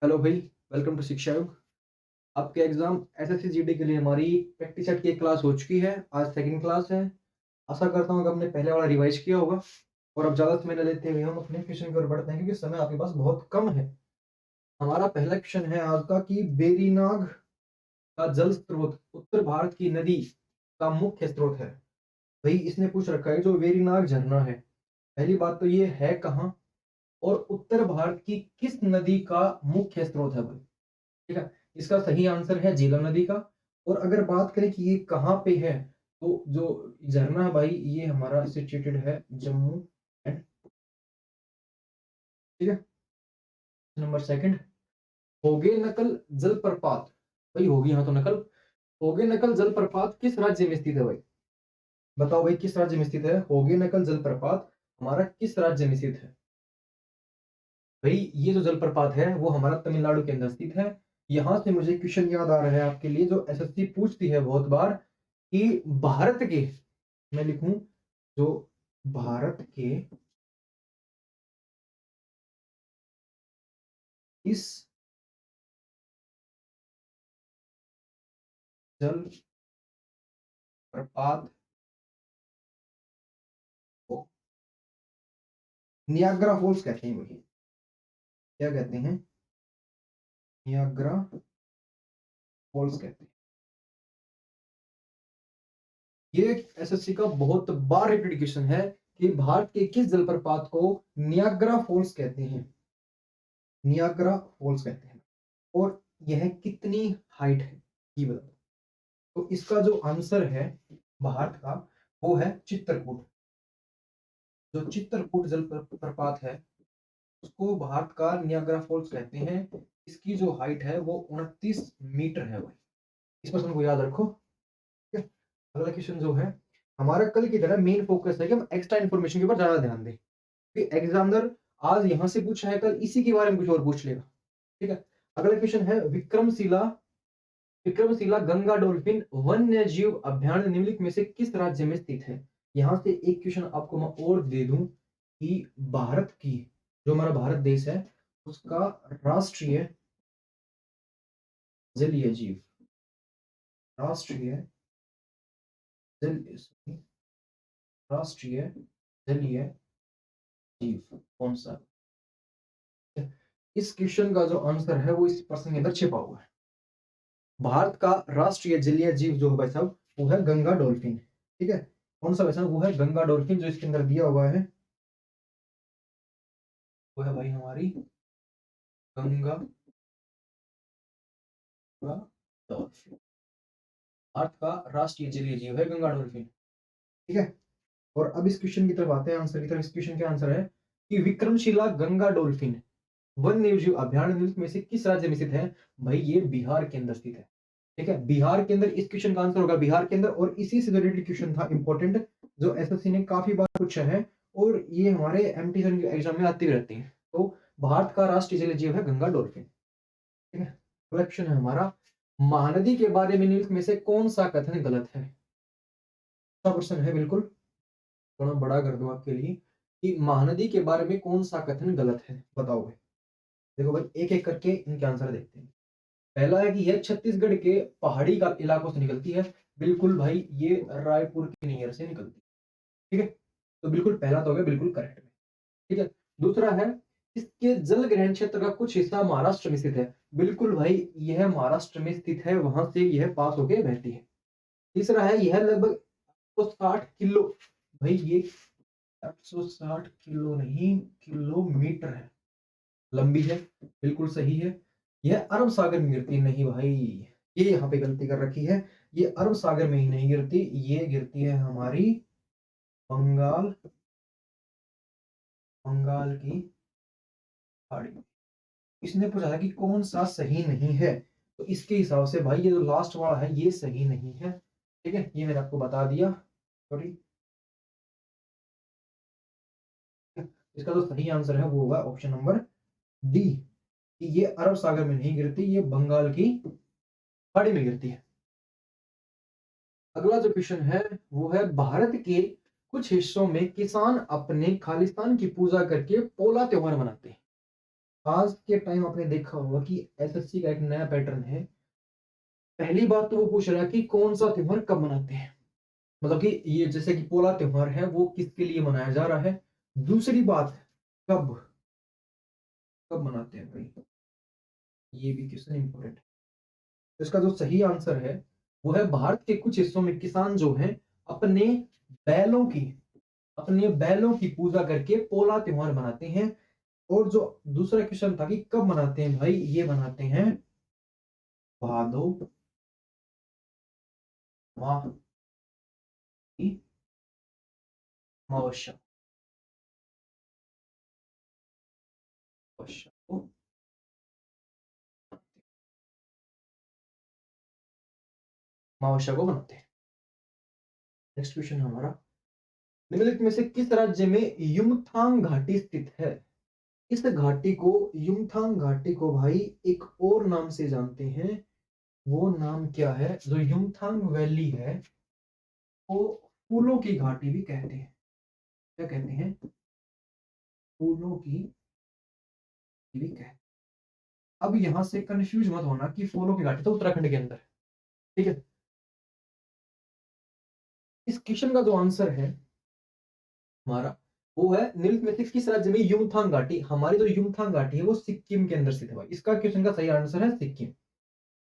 Hello भाई, welcome to शिक्षा युग। आपके एग्जाम एसएससी जीडी के लिए हमारी प्रैक्टिस सेट की एक क्लास हो चुकी है। आज सेकंड क्लास है। आशा करता हूँ कि हमने पहले वाला रिवाइज किया होगा। और अब ज़्यादा समय न लेते हुए हम अपने क्वेश्चन की ओर बढ़ते हैं, क्योंकि समय आपके पास बहुत कम है। हमारा पहला क्वेश्चन है आज का कि बेरीनाग का जल स्रोत उत्तर भारत की नदी का मुख्य स्रोत है। भाई इसने पूछ रखा है जो वेरीनाग झरना है, पहली बात तो ये है कहाँ और उत्तर भारत की किस नदी का मुख्य स्रोत है भाई। ठीक है, इसका सही आंसर है झेलम नदी का। और अगर बात करें कि ये कहाँ पे है, तो जो झरना है भाई ये हमारा सिचुएटेड है जम्मू एंड, ठीक है। नंबर सेकंड, होगे नकल जलप्रपात, भाई होगी यहाँ तो नकल, होगे नकल जलप्रपात किस राज्य में स्थित है भाई। बताओ भाई किस राज्य में स्थित है होगे नकल जलप्रपात, हमारा किस राज्य में स्थित है। भाई ये जो जलप्रपात है वो हमारा तमिलनाडु के अंदर स्थित है। यहां से मुझे क्वेश्चन याद आ रहा है आपके लिए जो एसएससी पूछती है बहुत बार, कि भारत के, मैं लिखूं, जो भारत के इस जल प्रपात को नियाग्रा फॉल्स कहते हैं भाई। क्या कहते हैं, नियाग्रा फॉल्स कहते हैं। ये एसएससी का बहुत बार रिपीटेड क्वेश्चन है कि भारत के किस जलप्रपात को नियाग्रा फॉल्स कहते हैं। नियाग्रा फॉल्स कहते हैं। और यह कितनी हाइट है ये बताओ। तो इसका जो आंसर है भारत का वो है चित्रकूट। जो चित्रकूट जल प्रपात है उसको भारत का नियाग्रा फॉल्स कहते हैं। इसकी जो हाइट है वो 29 मीटर है भाई। इस प्रश्न को याद रखो, ठीक है। अगला क्वेश्चन जो है, हमारा कल की तरह मेन फोकस है कि हम एक्स्ट्रा इन्फॉर्मेशन के ऊपर ज्यादा ध्यान दें, क्योंकि एग्जामिनर आज यहां से पूछा है कल इसी के बारे में कुछ और पूछ लेगा, ठीक है। अगला क्वेश्चन है विक्रमशिला, विक्रमशिला गंगा डॉल्फिन वन्य जीव अभ्यारण्य निम्नलिखित में से किस राज्य में स्थित है। यहां से एक क्वेश्चन आपको मैं और दे दूं कि भारत की, जो हमारा भारत देश है उसका राष्ट्रीय जलीय जीव, राष्ट्रीय जल राष्ट्रीय जलीय जीव कौन सा है? इस क्वेश्चन का जो आंसर है वो इस प्रश्न के अंदर छिपा हुआ है। भारत का राष्ट्रीय जलीय जीव जो है भाई साहब वो है गंगा डॉल्फिन, ठीक है। कौन सा भाई साहब, वो है गंगा डॉल्फिन। जो इसके अंदर दिया हुआ है वो है भाई हमारी गंगा का डॉल्फिन। भारत का राष्ट्रीय जलीय जीव है गंगा डॉल्फिन, ठीक है। और अब इस क्वेश्चन की तरफ आते हैं, आंसर की तरफ। इस क्वेश्चन का आंसर है कि विक्रमशिला गंगा डॉल्फिन वन्य जीव अभ्यारण्य में से किस राज्य में स्थित है। भाई ये बिहार के अंदर स्थित है, ठीक है। बिहार के अंदर इस क्वेश्चन का आंसर होगा बिहार के अंदर। और इसी से रिलेटेड क्वेश्चन था इंपॉर्टेंट जो एसएससी ने काफी बार पूछा है, और ये हमारे एमटी एग्जाम में आती भी रहती है। तो भारत का राष्ट्रीय जलीय जीव है गंगा डॉल्फिन, ठीक है। अगला क्वेश्चन है हमारा, महानदी के बारे में निम्नलिखित में से कौन सा कथन गलत है। अच्छा क्वेश्चन है बिल्कुल, थोड़ा बड़ा कर दूं आपके लिए, कि महानदी के बारे में कौन सा कथन गलत है बताओ भाई। देखो भाई एक एक करके इनके आंसर देखते हैं। पहला है कि यह छत्तीसगढ़ के पहाड़ी का इलाकों से निकलती है। बिल्कुल भाई ये रायपुर की नहर से निकलती है, ठीक है। तो बिल्कुल पहला तो हो गया बिल्कुल करेक्ट में, ठीक है। दूसरा है इसके जल ग्रहण क्षेत्र का कुछ हिस्सा महाराष्ट्र में स्थित है। बिल्कुल भाई यह महाराष्ट्र में स्थित है, वहां से यह पास होके बहती है। तीसरा है यह लगभग 160 किलो, भाई ये 860 किलो नहीं किलोमीटर है, लंबी है, बिल्कुल सही है। यह अरब सागर में गिरती नहीं भाई, ये यहाँ पे गलती कर रखी है। ये अरब सागर में ही नहीं गिरती, ये गिरती है हमारी बंगाल, बंगाल की खाड़ी में। इसने पूछा था कि कौन सा सही नहीं है, तो इसके हिसाब से भाई ये जो लास्ट वाला है ये सही नहीं है, ठीक है। ये मैंने आपको बता दिया, सॉरी। इसका जो सही आंसर है वो होगा ऑप्शन नंबर डी, कि ये अरब सागर में नहीं गिरती, ये बंगाल की खाड़ी में गिरती है। अगला जो क्वेश्चन है वो है, भारत के कुछ हिस्सों में किसान अपने खालिस्तान की पूजा करके पोला त्योहार मनाते हैं। आज के टाइम आपने देखा होगा कि एसएससी का एक नया पैटर्न है। पहली बात तो वो पूछ रहा है कि कौन सा त्योहार कब मनाते हैं, मतलब कि ये जैसे कि पोला त्योहार है वो किसके लिए मनाया जा रहा है। दूसरी बात, कब कब मनाते हैं भाई, ये भी क्वेश्चन इंपॉर्टेंट है। तो इसका जो सही आंसर है वो है भारत के कुछ हिस्सों में किसान जो हैं अपने बैलों की अपने बैलों की पूजा करके पोला त्योहार मनाते हैं। और जो दूसरा क्वेश्चन था कि कब मनाते हैं भाई, ये मनाते हैं भादो माह की अमावस्या अमावस्या को अमावस्या को मनाते हैं। नेक्स्ट क्वेश्चन है हमारा, निम्नलिखित में से किस राज्य में युमथांग घाटी स्थित है। इस घाटी को युमथांग घाटी को भाई एक और नाम से जानते हैं। वो नाम क्या है, जो युमथांग वैली है वो फूलों की घाटी भी कहते हैं। क्या कहते हैं, फूलों की भी कहते हैं। अब यहां से कंफ्यूज मत होना कि फूलों की घाटी तो उत्तराखंड के अंदर है, ठीक है। इस क्वेश्चन का जो आंसर है हमारा वो है, निम्नलिखित में से किस राज्य में युमथांग घाटी, हमारी जो युमथांग घाटी है वो सिक्किम के अंदर स्थित है भाई। इसका क्वेश्चन का सही आंसर है सिक्किम।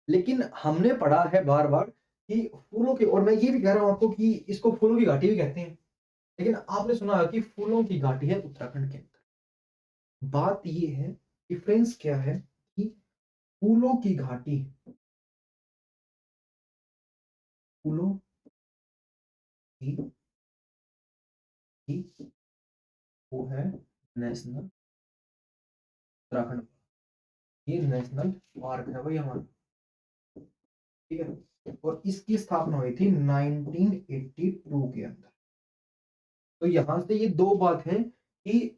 लेकिन हमने पढ़ा है बार बार कि फूलों की, और मैं ये भी कह रहा हूं आपको कि इसको फूलों की घाटी भी कहते हैं, लेकिन आपने सुना है कि फूलों की घाटी है उत्तराखंड के अंदर। बात ये है, डिफरेंस क्या है कि फूलों की घाटी, फूलों की, वो है नेशनल, उत्तराखंड, ये नेशनल पार्क है भाई हमारा, ठीक है। और इसकी स्थापना हुई थी 1982 के अंदर। तो यहां से ये दो बात है कि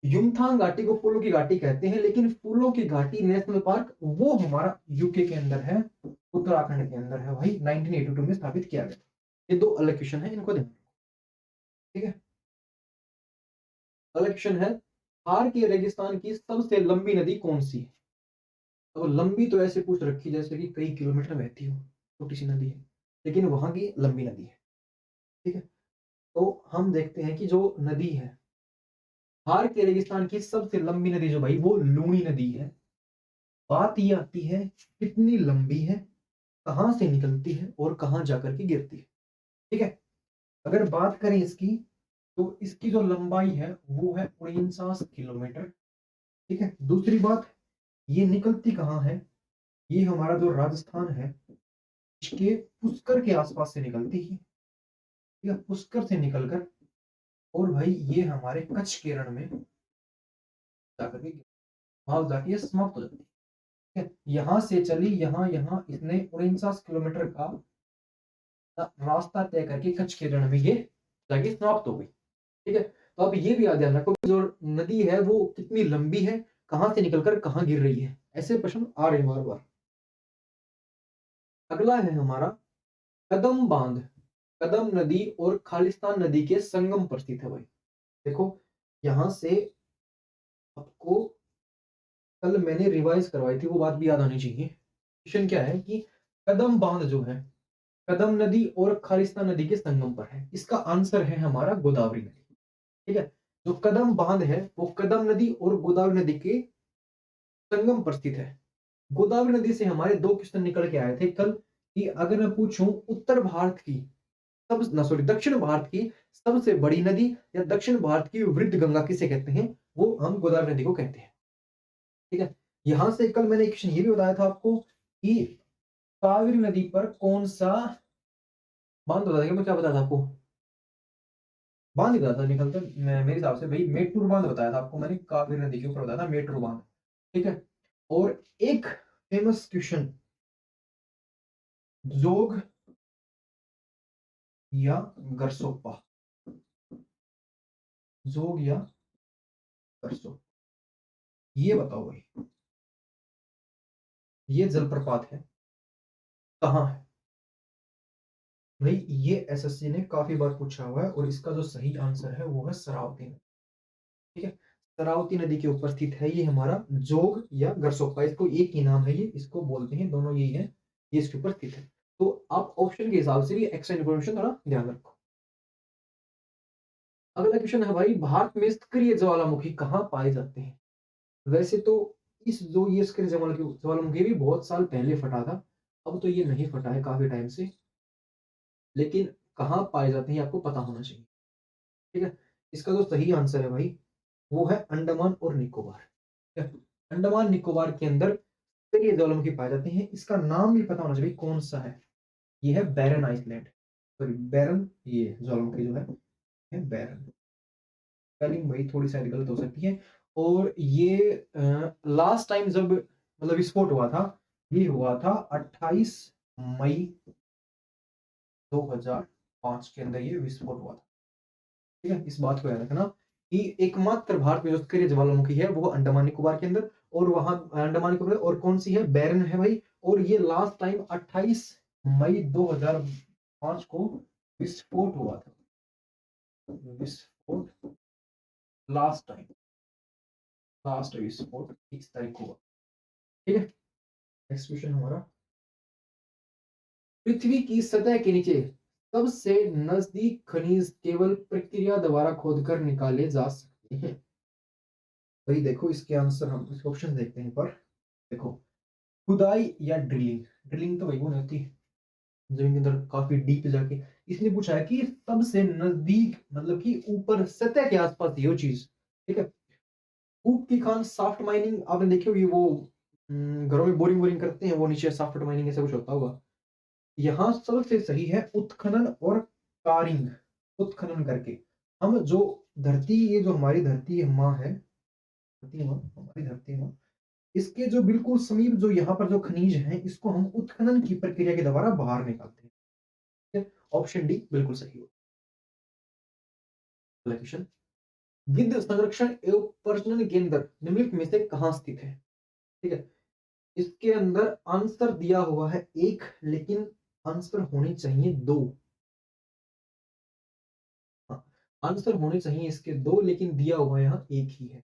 युमथांग घाटी को फूलों की घाटी कहते हैं, लेकिन फूलों की घाटी नेशनल पार्क वो हमारा यूके के अंदर है, उत्तराखंड के अंदर है भाई, 1982 में स्थापित किया गया। ये दो अलग क्वेश्चन है, इनको ध्यान, ठीक है। अगला क्वेश्चन है, थार के रेगिस्तान की सबसे लंबी नदी कौन सी है। तो लंबी तो ऐसे पूछ रखी जैसे कि कई किलोमीटर बहती हो, छोटी सी नदी है, लेकिन वहां की लंबी नदी है, ठीक है। तो हम देखते हैं कि जो नदी है, थार के रेगिस्तान की सबसे लंबी नदी जो भाई वो लूनी नदी है। बात ये आती है कितनी लंबी है, कहां से निकलती है और कहां जाकर के गिरती है, ठीक है। अगर बात करें इसकी, तो इसकी जो लंबाई है वो है 49 किलोमीटर, ठीक है। दूसरी बात, ये निकलती कहाँ है, ये हमारा जो राजस्थान है इसके पुष्कर के आसपास से निकलती है, ठीक है, पुष्कर से निकलकर, और भाई ये हमारे कच्छ के रण में जाकर के वहां जाके ये समाप्त हो जाती है, ठीक है। यहाँ से चली, यहाँ यहाँ इसने 49 किलोमीटर का रास्ता तय करके कच्छ के रण में ये जाके समाप्त हो गई, ठीक है। तो अब ये भी याद ध्यान रखो कि जो नदी है वो कितनी लंबी है, कहां से निकलकर कहां गिर रही है, ऐसे प्रश्न आ रहे हैं बार बार। अगला है हमारा कदम बांध, कदम नदी और खालिस्तान नदी के संगम पर स्थित है भाई। देखो यहां से आपको कल मैंने रिवाइज करवाई थी वो बात भी याद आनी चाहिए। क्वेश्चन क्या है कि कदम बांध जो है कदम नदी और खालिस्तान नदी के संगम पर है, इसका आंसर है हमारा गोदावरी नदी, ठीक है। जो कदम बांध है वो कदम नदी और गोदावरी नदी के संगम पर स्थित है। गोदावरी नदी से हमारे दो क्वेश्चन निकल के आए थे कल, कि अगर मैं पूछूं उत्तर भारत की सब ना सॉरी दक्षिण भारत की सबसे बड़ी नदी या दक्षिण भारत की वृद्ध गंगा किसे कहते हैं, वो हम गोदावरी नदी को कहते हैं, ठीक है। यहां से कल मैंने एक क्वेश्चन ये भी बताया था आपको कि कावेरी नदी पर कौन सा बांध बताया था, मैं क्या बताया था आपको, बांध ही बताया था निकलकर मेरे हिसाब से भाई मेटूर बांध बताया था आपको मैंने, कावेरी नदी के ऊपर बताया था मेटूर बांध, ठीक है। और एक फेमस क्वेश्चन, जोग या गरसोप्पा, जोग या गरसोप्पा, ये बताओ भाई, ये जलप्रपात है कहाँ है भाई। ये एसएससी ने काफी बार पूछा हुआ है और इसका जो सही आंसर है वो है शरावती नदी, ठीक है। शरावती नदी के ऊपर स्थित है। ये हमारा जोग या गरसोप्पा, इसको एक ही नाम है, ये इसको बोलते हैं, दोनों यही है, ये इसके ऊपर स्थित है। तो आप ऑप्शन के हिसाब से भी एक्स्ट्रा इन्फॉर्मेशन थोड़ा ध्यान रखो। अगला क्वेश्चन है भाई, भारत में सक्रिय ज्वालामुखी कहाँ पाए जाते हैं? वैसे तो इस जो ये सक्रिय ज्वालामुखी भी बहुत साल पहले फटा था, अब तो ये नहीं फटा है काफी टाइम से, लेकिन कहाँ पाए जाते हैं आपको पता होना चाहिए। ठीक है, इसका जो सही आंसर है भाई वो है अंडमान और निकोबार। ठीक है? अंडमान निकोबार के अंदर सक्रिय ज्वालामुखी पाए जाते हैं। इसका नाम भी पता होना चाहिए कौन सा है। ये है बैरन आइसलैंड, सॉरी बैरन, ये ज्वालामुखी जो है बैरन। स्पेलिंग भाई थोड़ी शायद गलत हो सकती है। और ये लास्ट टाइम जब मतलब विस्फोट हुआ था, ये हुआ था 28 मई 2005 के अंदर ये विस्फोट हुआ था। ठीक है, इस बात को याद रखना कि एकमात्र भारत में जो सक्रिय ज्वालामुखी है वो अंडमान निकोबार के अंदर, और वहां अंडमान निकोबार, और कौन सी है, बैरन है भाई। और ये लास्ट टाइम 28 मई 2005 को विस्फोट हुआ था, विस्फोट लास्ट टाइम, लास्ट विस्फोट 30 तारीख को हुआ। ठीक है, नेक्स्ट क्वेश्चन हमारा, पृथ्वी की सतह के नीचे सबसे नजदीक खनिज केवल प्रक्रिया द्वारा खोदकर निकाले जा सकते हैं। भाई देखो इसके आंसर, हम इसके ऑप्शन देखते हैं पर देखो, खुदाई या ड्रिलिंग। ड्रिलिंग तो वही वो होती है जमीन के अंदर काफी डीप जाके। इसने पूछा है कि सबसे नजदीक मतलब कि ऊपर सतह के आसपास ये चीज। ठीक है, ऊप की खान, सॉफ्ट माइनिंग आपने देखी होगी, वो घरों में बोरिंग बोरिंग करते हैं, वो नीचे सॉफ्ट माइनिंग ऐसा कुछ होता होगा। यहाँ सबसे सही है उत्खनन और कारिंग। उत्खनन करके हम जो धरती, ये जो हमारी धरती है माँ है, धरती माँ, हमारी धरती माँ, इसके जो बिल्कुल समीप जो यहाँ पर जो खनिज है, इसको हम उत्खनन की प्रक्रिया के द्वारा बाहर निकालते हैं। ठीक है? ऑप्शन डी बिल्कुल सही हो। अगला क्वेश्चन, गिद्ध संरक्षण एवं प्रजनन केंद्र निम्नलिखित में से कहाँ स्थित है? ठीक है, इसके अंदर आंसर दिया हुआ है एक, लेकिन आंसर होनी चाहिए दो। हाँ, आंसर होने चाहिए इसके दो, लेकिन दिया हुआ यहाँ एक ही है।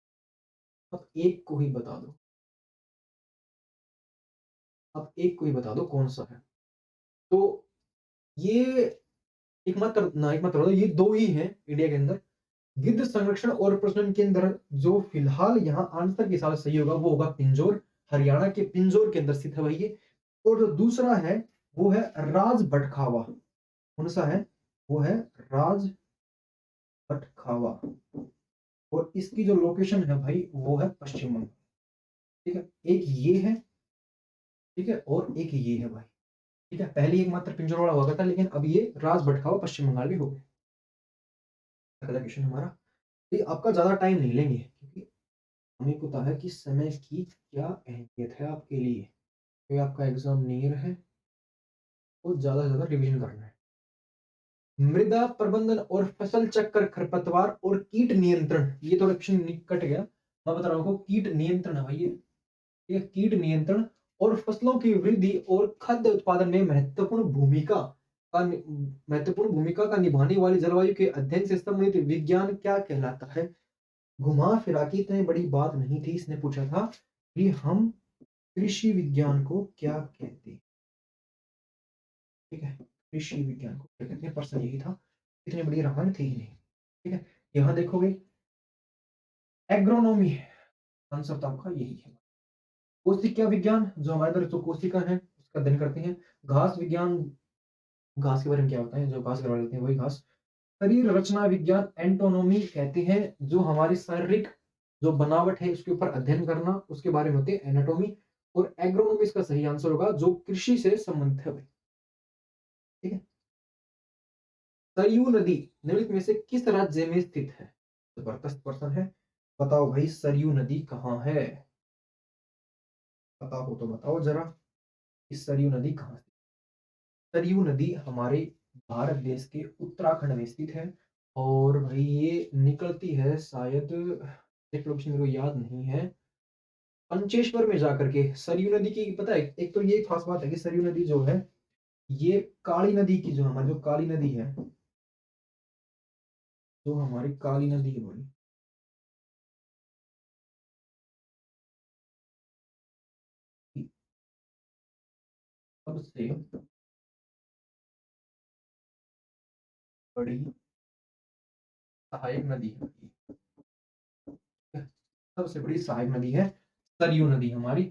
अब एक को ही बता दो, अब एक को ही बता दो कौन सा है। तो ये एकमात्र ना, एकमात्र ये दो ही हैं इंडिया के अंदर। गिद्ध संरक्षण और प्रजनन केंद्र जो फिलहाल यहाँ आंसर के साथ सही होगा वो होगा पिंजौर, हरियाणा के पिंजौर के अंदर स्थित है भाई ये। और जो दूसरा है वो है राज भटखावा। कौन सा है? वो है राज भटखावा, और इसकी जो लोकेशन है भाई वो है पश्चिम बंगाल। ठीक है, एक ये है, ठीक है, और एक ये है भाई। ठीक है, पहले एकमात्र पिंजौर वाला हुआ था, लेकिन अब ये राज भटखावा पश्चिम बंगाल भी हो गया। अगला क्वेश्चन हमारा, ये आपका ज्यादा टाइम नहीं लेंगे क्योंकि हमें पता है कि समय की क्या अहमियत है आपके लिए। तो आपका एग्जाम नियर है तो ज्यादा से ज्यादा रिवीजन करना है। मृदा प्रबंधन और फसल चक्र, खरपतवार और कीट नियंत्रण, ये तो क्वेश्चन कट गया। मैं बता रहा हूँ कीट नियंत्रण है भाई ये कीट नियंत्रण और फसलों की वृद्धि और खाद्य उत्पादन में महत्वपूर्ण भूमिका का निभाने वाली जलवायु के अध्ययन से संबंधित विज्ञान क्या कहलाता है? घुमा फिरा के, इतनी बड़ी बात नहीं थी, इसने पूछा था कि हम कृषि विज्ञान को क्या कहते हैं। ठीक है, कृषि विज्ञान को क्या कहते हैं, प्रश्न यही था, इतनी बड़ी रामायण थी ही नहीं। ठीक है, यहाँ देखोगे एग्रोनॉमी, आंसर तो आपका यही है। कोशिका विज्ञान, जो हमारे अंदर जो कोशिका है उसका अध्ययन करते हैं। घास विज्ञान, घास के बारे में क्या होता है, जो घास करवा लेते हैं वही घास। शरीर रचना विज्ञान एंटोनोमी कहते हैं, जो हमारी शारीरिक जो बनावट है उसके ऊपर अध्ययन करना, उसके बारे में होती है एनाटोमी। और एग्रोनॉमी इसका सही आंसर होगा, जो कृषि से संबंधित है। ठीक है, सरयू नदी निम्नलिखित में से किस राज्य में स्थित है? जबरदस्त प्रश्न है, बताओ भाई सरयू नदी कहाँ है? पता हो तो बताओ जरा, इस सरयू नदी कहाँ है? सरयू नदी हमारे भारत देश के उत्तराखंड में स्थित है। और भाई ये निकलती है शायद, एक लोकेशन मेरे को याद नहीं है, पंचेश्वर में जाकर के सरयू नदी की। पता है, एक तो ये खास बात है कि सरयू नदी जो है, ये काली नदी की, जो हमारी जो काली नदी है, जो हमारी काली नदी है भाई, सबसे बड़ी सहायक नदी है, सबसे बड़ी सहायक नदी है सरयू नदी हमारी,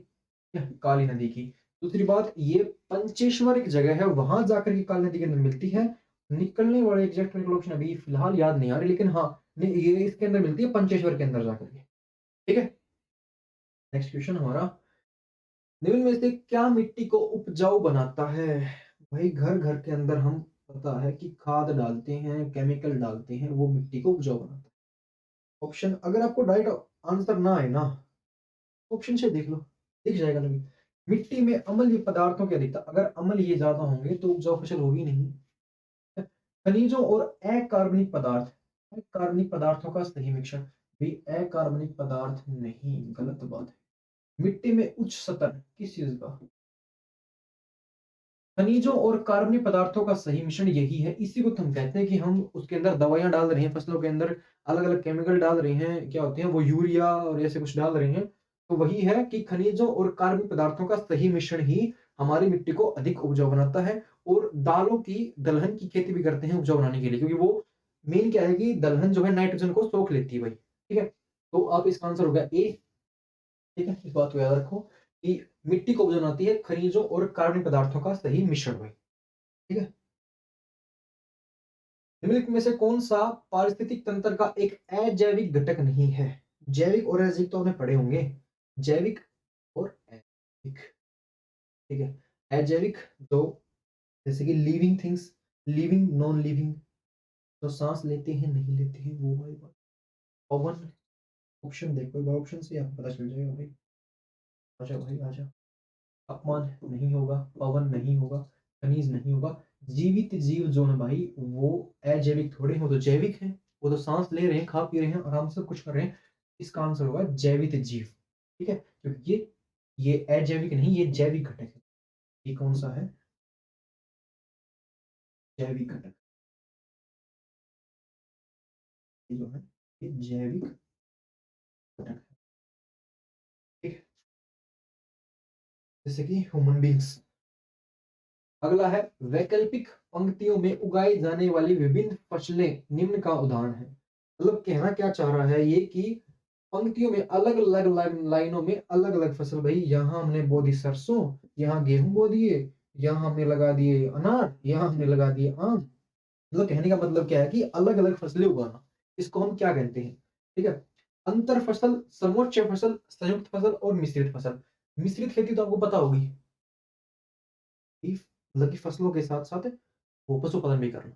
काली नदी की। दूसरी बात, ये पंचेश्वर एक जगह है, वहां जाकर के काली नदी के अंदर मिलती है। निकलने वाले एग्जैक्ट लोकेशन अभी फिलहाल याद नहीं आ रही, लेकिन हाँ ये इसके अंदर मिलती है, पंचेश्वर के अंदर जाकर के। ठीक है, नेक्स्ट क्वेश्चन हमारा, निम्न में से क्या मिट्टी को उपजाऊ बनाता है? भाई घर घर के अंदर हम पता है कि खाद डालते हैं, केमिकल डालते हैं, वो मिट्टी को उपजाऊ बनाता है। ऑप्शन, अगर आपको डायरेक्ट आंसर ना आए ना, ऑप्शन से देख लो, दिख जाएगा लगे। मिट्टी में अम्लीय पदार्थों की अधिकता, अगर अम्ल ये ज्यादा होंगे तो उपजाऊ फसल होगी नहीं। खनिजों और अकार्बनिक पदार्थ, अकार्बनिक पदार्थों का सही मिश्रण, भी अकार्बनिक पदार्थ नहीं, गलत बात है। मिट्टी में उच्च स्तर किस चीज का? खनिजों और कार्बनिक पदार्थों का सही मिश्रण यही है, इसी को तो हम कहते हैं कि हम उसके अंदर दवाइयां डाल रहे हैं, फसलों के अंदर अलग अलग केमिकल डाल रहे हैं, क्या होते हैं वो, यूरिया और ऐसे कुछ डाल रहे हैं। तो वही है कि खनिजों और कार्बनिक पदार्थों का सही मिश्रण ही हमारी मिट्टी को अधिक उपजाऊ बनाता है। और दालों की, दलहन की खेती भी करते हैं उपजाऊ बनाने के लिए, क्योंकि वो मेन क्या है कि दलहन जो है नाइट्रोजन को सोख लेती है भाई। ठीक है, तो आप इसका आंसर हो गया ए। ठीक है, इस बात को याद रखो कि मिट्टी को उपजाऊ बनाती है खनिजों और कार्बनिक पदार्थों का सही मिश्रण भाई। ठीक है, निम्नलिखित में से कौन सा पारिस्थितिक तंत्र का एक अजैविक घटक नहीं है? जैविक और अजैविक तो आपने पढ़े होंगे, जैविक और अजैविक। ठीक है, अजैविक तो जैसे कि living things, living non living, तो सांस लेते हैं नहीं लेते हैं वो वाली बात। पवन, ऑप्शन देखो एक बार, ऑप्शन से आपको पता चल जाएगा भाई। आजा भाई आजा। तापमान नहीं होगा, पवन नहीं होगा, खनिज नहीं होगा। जीवित जीव जो है भाई वो अजैविक थोड़े हैं, वो तो जैविक हैं। वो तो सांस ले रहे हैं, खा पी रहे हैं, आराम से कुछ कर रहे हैं। इसका आंसर होगा जैवित जीव। ठीक है, क्योंकि ये अजैविक नहीं, ये जैविक घटक है। ये कौन सा है? जैविक घटक, ये जो है ये जैविक घटक है। ठीक है, जैसे कि ह्यूमन बींग्स। अगला है, वैकल्पिक पंक्तियों में उगाई जाने वाली विभिन्न फसलें निम्न का उदाहरण है। मतलब कहना क्या चाह रहा है ये कि पंक्तियों में अलग अलग लाइनों में अलग अलग फसल, भाई यहाँ हमने बो दी सरसों, यहाँ गेहूं बो दिए, यहाँ हमने लगा दिए अनार, यहाँ हमने लगा दिए आम। मतलब कहने का मतलब क्या है कि अलग अलग फसलें उगाना, इसको हम क्या कहते हैं? ठीक है, अंतर फसल, समोच्च फसल, संयुक्त फसल और मिश्रित फसल। मिश्रित खेती तो आपको पता होगी, मतलब कि फसलों के साथ साथ वो पशुपालन भी करना।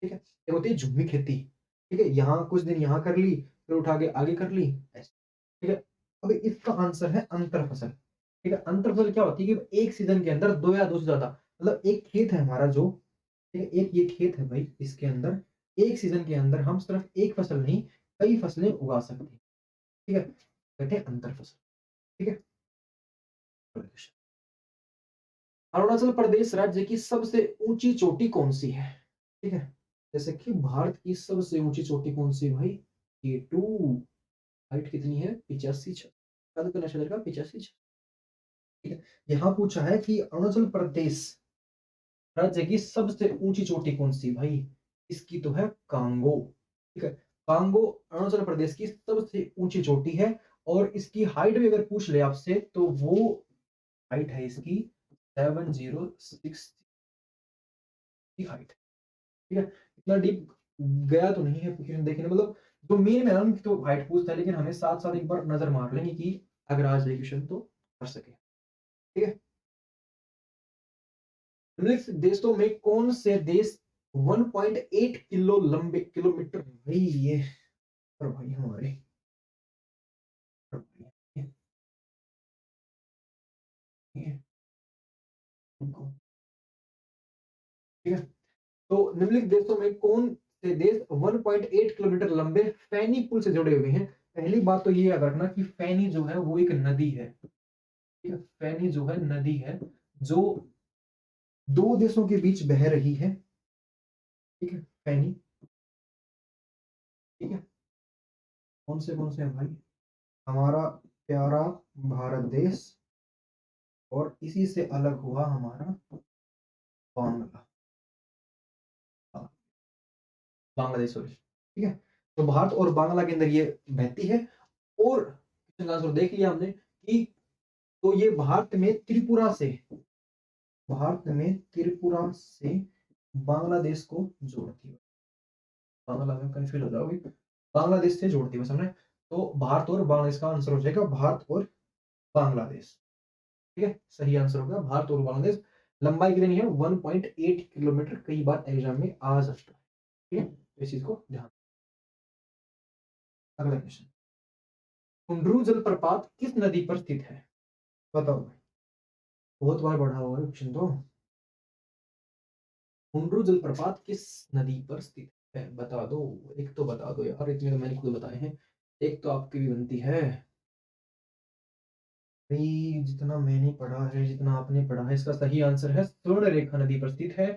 ठीक है, एक होती है झुग्गी खेती। ठीक है, यहाँ कुछ दिन यहाँ कर ली, फिर उठा के आगे कर ली ऐसे। ठीक है, अब इसका आंसर है अंतर फसल। ठीक है, अंतर फसल क्या होती है कि एक सीजन के अंदर दो या दो से ज्यादा, मतलब एक खेत है हमारा जो, ठीक है, एक ये खेत है भाई, इसके अंदर एक सीजन के अंदर हम सिर्फ एक फसल नहीं, कई फसलें उगा सकते हैं। ठीक है, कहते हैं अंतर फसल। ठीक है, अरुणाचल प्रदेश राज्य की सबसे ऊंची चोटी कौन सी है? ठीक है, जैसे कि भारत की सबसे ऊंची चोटी कौन सी है भाई? K2। हाइट कितनी है? 85 कद का नशा का 85। ठीक है, यहाँ पूछा है कि अरुणाचल प्रदेश राज्य की सबसे ऊंची चोटी कौन सी भाई? इसकी तो है कांगो। ठीक है, कांगो अरुणाचल प्रदेश की सबसे ऊंची चोटी है। और इसकी हाइट भी अगर पूछ ले आपसे तो वो हाइट है इसकी 706 की हाइट। ठीक है, इतना डीप गया तो नहीं है क्वेश्चन देखने, मतलब जो मेन है उनकी तो हाइट पूछता है, लेकिन हमें साथ साथ एक बार नजर मार लेंगे कि अगर आज क्वेश्चन तो कर सके। ठीक है, निम्नलिखित देशों में कौन से देश 1.8 किलो लंबे किलोमीटर भाई ये, और भाई हमारे, और भाई ये, ठीक है, तो निम्नलिखित देशों में कौन से देश 1.8 किलोमीटर लंबे फैनी पुल से जुड़े हुए हैं? पहली बात तो ये याद रखना कि फैनी जो है वो एक नदी है। ठीक है, फैनी जो है नदी है, जो दो देशों के बीच बह रही है। ठीक है, फैनी। ठीक है, कौन से है भाई? हमारा प्यारा भारत देश, और इसी से अलग हुआ हमारा बांग्ला बांग्लादेश, सॉरी, ठीक है। तो भारत और बांग्ला के अंदर ये बहती है। और क्वेश्चन आंसर देख लिया हमने कि तो ये भारत में त्रिपुरा से बांग्लादेश को जोड़ती है। बांग्ला में कंफ्यूज हो जाओगे, बांग्लादेश से जोड़ती है समझे। तो भारत और बांग्लादेश का आंसर हो जाएगा भारत और बांग्लादेश, ठीक है। सही आंसर होगा भारत और बांग्लादेश। लंबाई कितनी है? 1.8 किलोमीटर। कई बार एग्जाम में आ सकता है, ठीक है, तो इस चीज को ध्यान। अगला क्वेश्चन, कुंडरू जलप्रपात किस नदी पर स्थित है? बताओ। बहुत बार पढ़ा हुआ है क्वेश्चन तो। कुंडरू जलप्रपात किस नदी पर स्थित है? बता दो, एक तो बता दो यार, इतने तो मैंने खुद बताए हैं, एक तो आपकी भी बनती है भाई। जितना मैंने पढ़ा है, जितना आपने पढ़ा है, इसका सही आंसर है स्वर्णरेखा नदी पर स्थित है।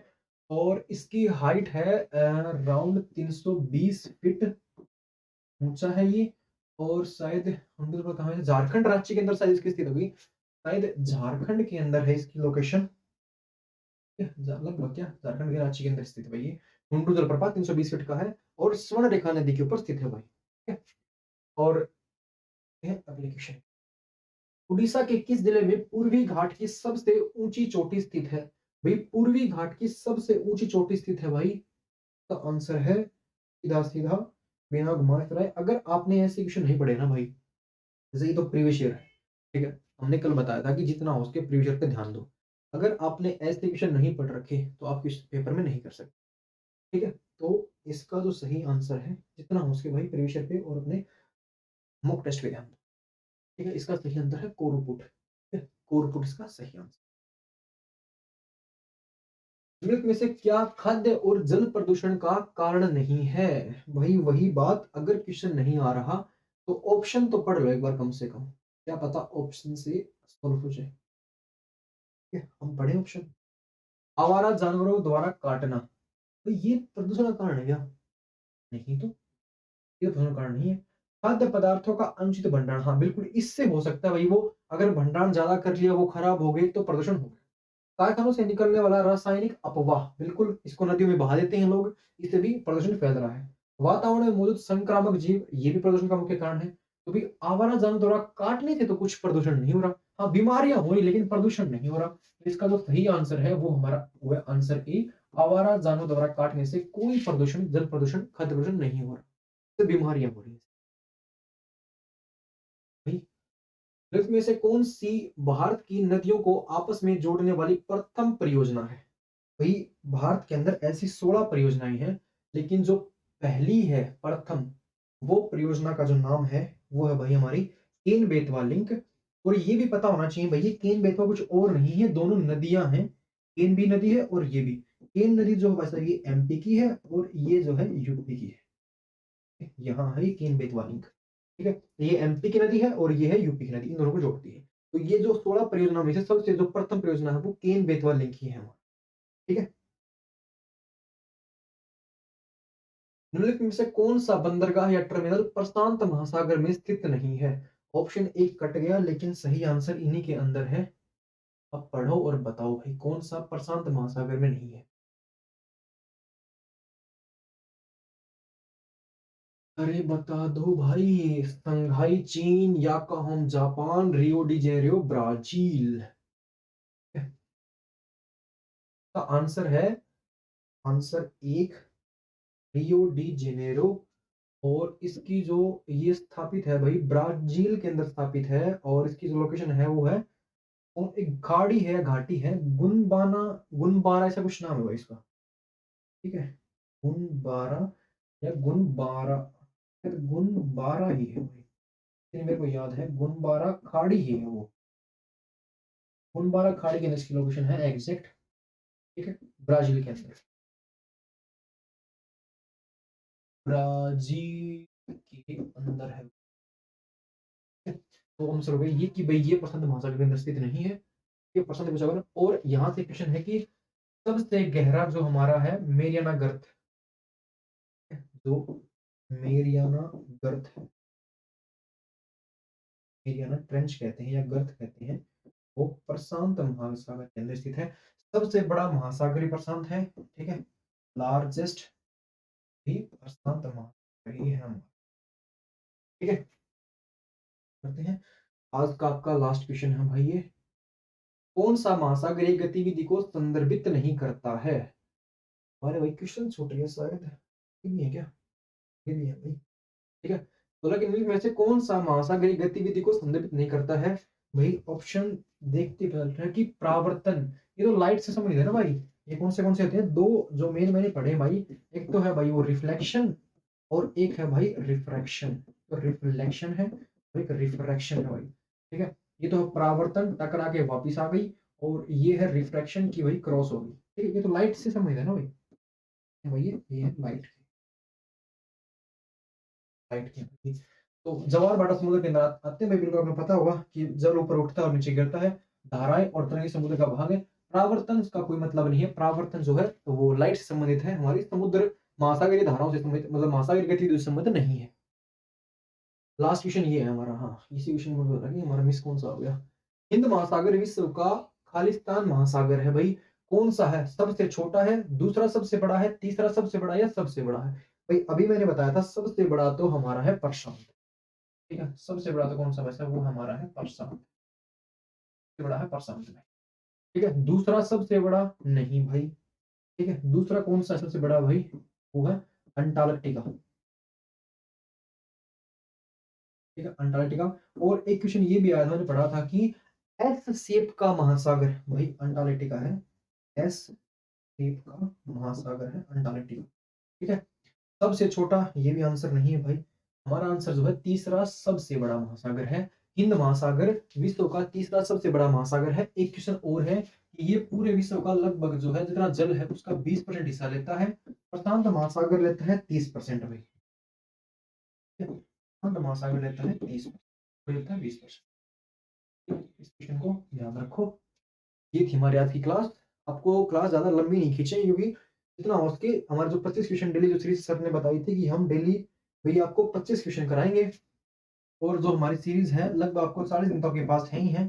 और इसकी हाइट है अराउंड 320 फीट ऊंचा है ये। और शायद हम लोग कहाँ है, झारखंड राज्य के अंदर शायद इसकी स्थित होगी, शायद झारखंड के अंदर है इसकी लोकेशन। लगभग क्या झारखंड के राज्य के अंदर स्थित है भाई ये। हुंडू जलप्रपात 320 फीट का है और स्वर्ण रेखा नदी के ऊपर स्थित है भाई, ठीक है। और अगले क्वेश्चन, उड़ीसा के किस जिले में पूर्वी घाट की सबसे ऊंची चोटी स्थित है? भाई पूर्वी घाट की सबसे ऊंची चोटी स्थित है भाई, तो आंसर है सीधा सीधा बिना घुमाए फिराए। अगर आपने ऐसे क्वेश्चन नहीं पढ़े ना भाई, जैसे ये तो प्रीवियस ईयर है, ठीक है, हमने कल बताया था कि जितना हो सके प्रीवियस ईयर पे ध्यान दो। अगर आपने ऐसे क्वेश्चन नहीं पढ़ रखे तो आप इस पेपर में नहीं कर सकते, ठीक है। तो इसका जो सही आंसर है, जितना हो सके भाई प्रीवियस ईयर पे और अपने मॉक टेस्ट पे ध्यान दो, ठीक है। इसका सही आंसर है कोरुपुट, ठीक है? कोरुपुट इसका सही आंसर। निम्नलिखित में से क्या खाद्य और जल प्रदूषण का कारण नहीं है? वही वही बात, अगर क्वेश्चन नहीं आ रहा तो ऑप्शन तो पढ़ लो एक बार कम से कम, क्या पता ऑप्शन से सॉल्व हो जाए, ठीक है। हम पढ़े ऑप्शन, आवारा जानवरों द्वारा काटना, तो ये प्रदूषण का कारण है क्या? नहीं तो, ये प्रदूषण का कारण नहीं है। खाद्य पदार्थों का अनुचित भंडारण, हाँ बिल्कुल इससे हो सकता है भाई, वो अगर भंडारण ज्यादा कर लिया, वो खराब हो गए तो प्रदूषण हो गया। कारखानों से निकलने वाला रासायनिक अपवाह, बिल्कुल इसको नदियों में बहा देते हैं लोग, इससे भी प्रदूषण फैल रहा है। वातावरण में मौजूद संक्रामक जीव, ये भी प्रदूषण का मुख्य कारण है। तो भी आवारा जानवर द्वारा काटने से तो कुछ प्रदूषण नहीं हो रहा, हाँ बीमारियां हो रही लेकिन प्रदूषण नहीं हो रहा। तो इसका जो सही आंसर है वो हमारा वो है आंसर ए, आवारा जानवर द्वारा काटने से कोई प्रदूषण, जल प्रदूषण, खाद्य प्रदूषण नहीं हो रहा, तो बीमारियां हो रही है। में से कौन सी भारत की नदियों को आपस में जोड़ने वाली प्रथम परियोजना है? भाई भारत के अंदर ऐसी 16 परियोजनाएं हैं, लेकिन जो पहली है प्रथम, वो परियोजना का जो नाम है वो है भाई हमारी केन बेतवा लिंक। और ये भी पता होना चाहिए भाई, ये केन बेतवा कुछ और नहीं है, दोनों नदियां हैं। केन भी नदी है और ये भी। केन नदी जो वैसा ये एमपी की है और ये जो है यूपी की है। यहाँ है केन बेतवा लिंक, ठीक है। ये एमपी की नदी है और ये है यूपी की नदी, इन दोनों को जोड़ती है। तो ये जो 16 परियोजना में से सबसे जो प्रथम परियोजना है वो केन बेतवा लिंक ही है हमारा, ठीक है। निम्नलिखित में से कौन सा बंदरगाह या टर्मिनल प्रशांत महासागर में स्थित नहीं है? ऑप्शन एक कट गया, लेकिन सही आंसर इन्हीं के अंदर है। अब पढ़ो और बताओ भाई कौन सा प्रशांत महासागर में नहीं है। अरे बता दो भाई, संघाई चीन, Yokohama Japan, Rio de Janeiro Brazil. का आंसर है, आंसर एक रियो डी जेनेरो। और इसकी जो ये स्थापित है भाई ब्राजील के अंदर स्थापित है, और इसकी जो लोकेशन है वो है, और एक गाड़ी है, घाटी है, गुनबाना, गुनबारा ऐसा कुछ नाम है भाई इसका, ठीक है। गुनबारा या गुनबारा, शायद गुनबारा ही है भाई, लेकिन मेरे को याद है गुनबारा खाड़ी ही है वो। गुनबारा खाड़ी के अंदर इसकी लोकेशन है एग्जैक्ट, ठीक है, ब्राजील के अंदर, ब्राजील के अंदर है। तो आंसर हो गया ये कि भाई ये प्रशांत महासागर के अंदर स्थित नहीं है, ये प्रशांत महासागर। और यहाँ से क्वेश्चन है कि सबसे गहरा जो हमारा है मेरियाना गर्त, जो मेरियाना गर्त है, मेरियाना ट्रेंच कहते हैं या गर्त कहते हैं, वो प्रशांत महासागर के अंदर स्थित है। सबसे बड़ा महासागर ही प्रशांत है, ठीक है। लार्जेस्ट भी प्रशांत महासागर ही है हमारा, ठीक है। करते हैं आज का आपका लास्ट क्वेश्चन है भाई ये। कौन सा महासागरीय गतिविधि को संदर्भित नहीं करता है? हमारे भाई क्वेश्चन छूट गया शायद, ये भी है क्या? ये भी है भाई, ठीक है। तो लेकिन इनमें से कौन सा महासागरीय गतिविधि को संदर्भित नहीं करता है? भाई ऑप्शन देखते पता चलता है कि प्रावर्तन, ये तो लाइट से संबंधित है ना भाई। ये कौन से होते हैं? दो जो मेन मैंने पढ़े भाई, एक तो है भाई वो रिफ्लेक्शन और एक है भाई रिफ्रैक्शन। तो रिफ्लेक्शन है और एक रिफ्रैक्शन है भाई, ठीक है। ये तो परावर्तन टकरा के वापिस आ गई, और ये है रिफ्रैक्शन की भाई क्रॉस हो गई, ठीक है। ये तो लाइट से संबंधित है ना भाई, ये है लाइट, लाइट की। तो जवार बाटा समुद्र के अंदर आते हैं भाई, बिल्कुल आपको पता होगा कि जल ऊपर उठता है और नीचे गिरता है। धाराएं और तरंगे समुद्र का भाग है। प्रावर्तन का कोई मतलब नहीं है, प्रावर्तन जो है तो वो लाइट से संबंधित है, हमारी समुद्र महासागरीय धाराओं से संबंधित, मतलब महासागरीय गतिविधियों से संबंधित नहीं है। लास्ट क्वेश्चन ये है हमारा, हाँ इसी क्वेश्चन में बोला कि हमारा मिस कौन सा हो गया। हिंद महासागर विश्व का खालिस्तान महासागर है भाई, कौन सा है? सबसे छोटा है, दूसरा सबसे बड़ा है, तीसरा सबसे बड़ा या सबसे बड़ा है? भाई अभी मैंने बताया था सबसे बड़ा तो हमारा है प्रशांत, ठीक है। सबसे बड़ा तो कौन सा वैसे? वो हमारा है प्रशांत, सबसे बड़ा है प्रशांत में, ठीक है। दूसरा सबसे बड़ा नहीं भाई, ठीक है। दूसरा कौन सा सबसे बड़ा भाई? वो है अंटार्कटिका, ठीक है, अंटार्कटिका। और एक क्वेश्चन ये भी आया था, मैंने पढ़ा था कि एस शेप का महासागर भाई अंटार्कटिका है। एस शेप का महासागर है अंटार्कटिका, ठीक है। सबसे छोटा ये भी आंसर नहीं है भाई, हमारा आंसर जो है तीसरा सबसे बड़ा महासागर है। हिंद महासागर विश्व का तीसरा सबसे बड़ा महासागर है। एक क्वेश्चन और है कि ये पूरे विश्व का लगभग जो है जितना जल है उसका 20% हिस्सा लेता है। प्रशांत महासागर लेता है 30% भाई, प्रशांत महासागर लेता है 30%, लेता है 20%। इस क्वेश्चन को याद रखो। ये थी हमारी आज की क्लास। आपको क्लास ज़्यादा लंबी नहीं खींचे, क्योंकि जितना हो सके हमारे जो 25 क्वेश्चन डेली जो सीरीज सर ने बताई थी कि हम डेली भाई आपको 25 क्वेश्चन कराएंगे। और जो हमारी सीरीज है लगभग आपको 40 दिन तो आपके पास है ही है।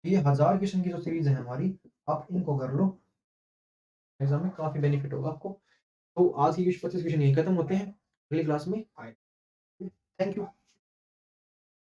ये 1000 क्वेश्चन की जो सीरीज है हमारी, आप इनको कर लो, एग्जाम में काफी बेनिफिट होगा आपको। तो आज की 25 क्वेश्चन यही खत्म होते हैं, अगली क्लास में आए। Thank you.